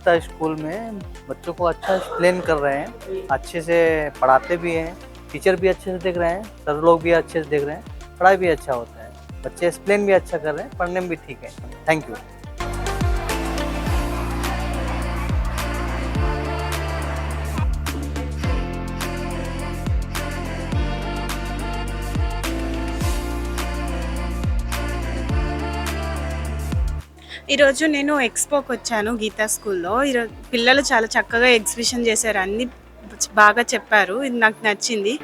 Gita school में बच्चों को अच्छा एक्सप्लेन कर रहे हैं, अच्छे से पढ़ाते भी हैं, टीचर भी अच्छे से देख रहे हैं, सर लोग भी अच्छे से देख रहे हैं, पढ़ाई भी अच्छा होता है, बच्चे एक्सप्लेन भी अच्छा कर रहे हैं, पढ़ने में भी ठीक है। Thank you. ఈరోజు నేను ఎక్స్పోకి వచ్చాను గీతా స్కూల్లో. ఈరోజు పిల్లలు చాలా చక్కగా ఎగ్జిబిషన్ చేశారు, అన్ని బాగా చెప్పారు, ఇది నాకు నచ్చింది.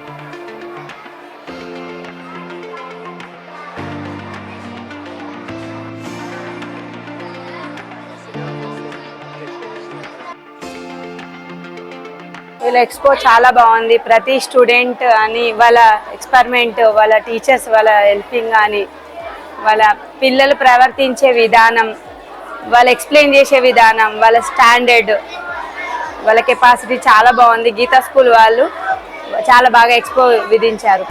వీళ్ళ ఎక్స్పో చాలా బాగుంది. ప్రతి స్టూడెంట్ అని వాళ్ళ ఎక్స్పెరిమెంట్, వాళ్ళ టీచర్స్ వాళ్ళ హెల్పింగ్ కానీ, వాళ్ళ పిల్లలు ప్రవర్తించే విధానం, వాళ్ళు ఎక్స్ప్లెయిన్ చేసే విధానం, వాళ్ళ స్టాండర్డ్, వాళ్ళ కెపాసిటీ చాలా బాగుంది. గీతా స్కూల్ వాళ్ళు చాలా బాగా ఎక్స్పో విధించారు.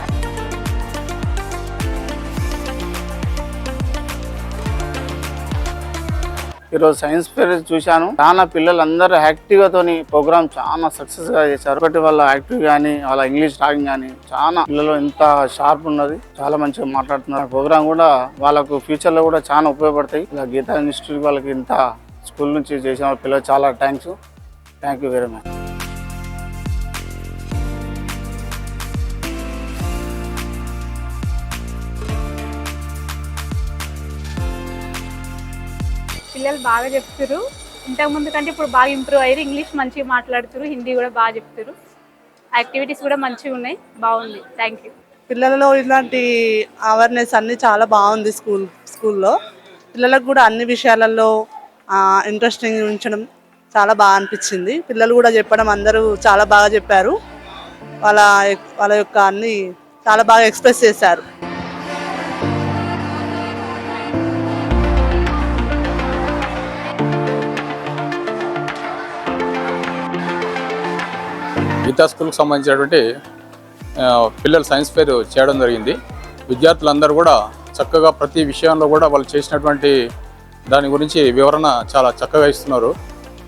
ఈరోజు సైన్స్ ఫేర్ చూశాను. చాలా పిల్లలందరూ యాక్టివ్గా తోని ప్రోగ్రామ్ చాలా సక్సెస్ గా చేశారు. ఒకటి వాళ్ళ యాక్టివ్ కానీ, వాళ్ళ ఇంగ్లీష్ టాకింగ్ కానీ చాలా పిల్లలు ఎంత షార్ప్ ఉన్నది, చాలా మంచిగా మాట్లాడుతున్నారు. ప్రోగ్రామ్ కూడా వాళ్ళకు ఫ్యూచర్ లో కూడా చాలా ఉపయోగపడతాయి. ఇలా గీతా ఇన్స్టిట్యూట్ వాళ్ళకి ఇంత స్కూల్ నుంచి చేసిన పిల్లలు చాలా థ్యాంక్ యూ వెరీ మచ్. పిల్లలు బాగా చెప్తారు. ఇంతకుముందు కంటే ఇప్పుడు బాగా ఇంప్రూవ్ అయ్యారు. ఇంగ్లీష్ మంచిగా మాట్లాడుతారు, హిందీ కూడా బాగా చెప్తారు. యాక్టివిటీస్ కూడా మంచిగా ఉన్నాయి, బాగుంది. Thank you. పిల్లలలో ఇలాంటి అవేర్నెస్ అన్ని చాలా బాగుంది. స్కూల్లో పిల్లలకు కూడా అన్ని విషయాలలో ఇంట్రెస్టింగ్ ఉంచడం చాలా బాగా అనిపించింది. పిల్లలు కూడా చెప్పడం అందరూ చాలా బాగా చెప్పారు. వాళ్ళ యొక్క అన్ని చాలా బాగా ఎక్స్ప్రెస్ చేశారు. గీతా స్కూల్కి సంబంధించినటువంటి పిల్లలు సైన్స్ ఫేర్ చేయడం జరిగింది. విద్యార్థులందరూ కూడా చక్కగా ప్రతి విషయంలో కూడా వాళ్ళు చేసినటువంటి దాని గురించి వివరణ చాలా చక్కగా ఇస్తున్నారు.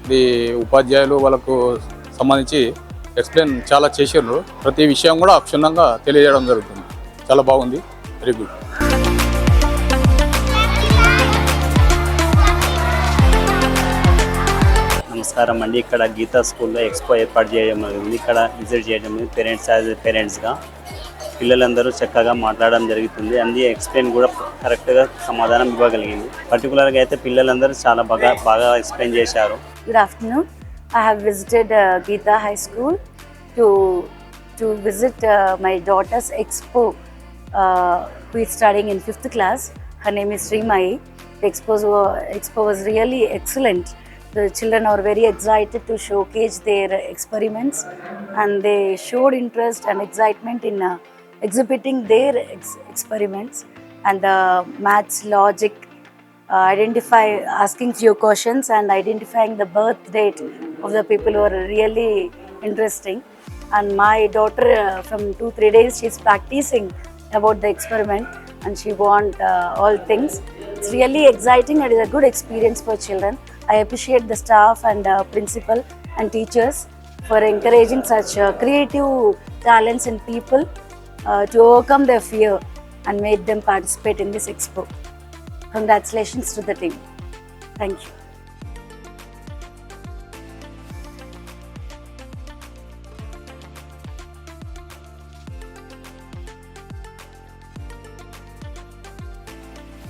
ఇది ఉపాధ్యాయులు వాళ్ళకు సంబంధించి ఎక్స్ప్లెయిన్ చాలా చేసినారు. ప్రతి విషయం కూడా క్షుణ్ణంగా తెలియజేయడం జరుగుతుంది. చాలా బాగుంది, వెరీ గుడ్. నమస్కారం అండి. ఇక్కడ గీతా స్కూల్లో ఎక్స్పో ఏర్పాటు చేయడం జరిగింది. ఇక్కడ విజిట్ చేయడం పేరెంట్స్గా పిల్లలందరూ చక్కగా మాట్లాడడం జరుగుతుంది. అన్ని ఎక్స్ప్లెయిన్ కూడా కరెక్ట్గా సమాధానం ఇవ్వగలిగింది. పర్టికులర్గా అయితే పిల్లలందరూ చాలా బాగా ఎక్స్ప్లెయిన్ చేశారు. Good afternoon. I have visited Geeta High School to visit my daughter's expo, who is studying in 5th class. Her name is Srimai. The expo was really excellent. The children are very excited to showcase their experiments, and they showed interest and excitement in exhibiting their experiments and the maths, logic, asking few questions and identifying the birth date of the people who are really interesting. And my daughter from 2-3 days she's practicing about the experiment and she want all things. It's really exciting and it's a good experience for children. I appreciate the staff and principal and teachers for encouraging such creative talents in people to overcome their fear and made them participate in this expo. Congratulations to the team. Thank you.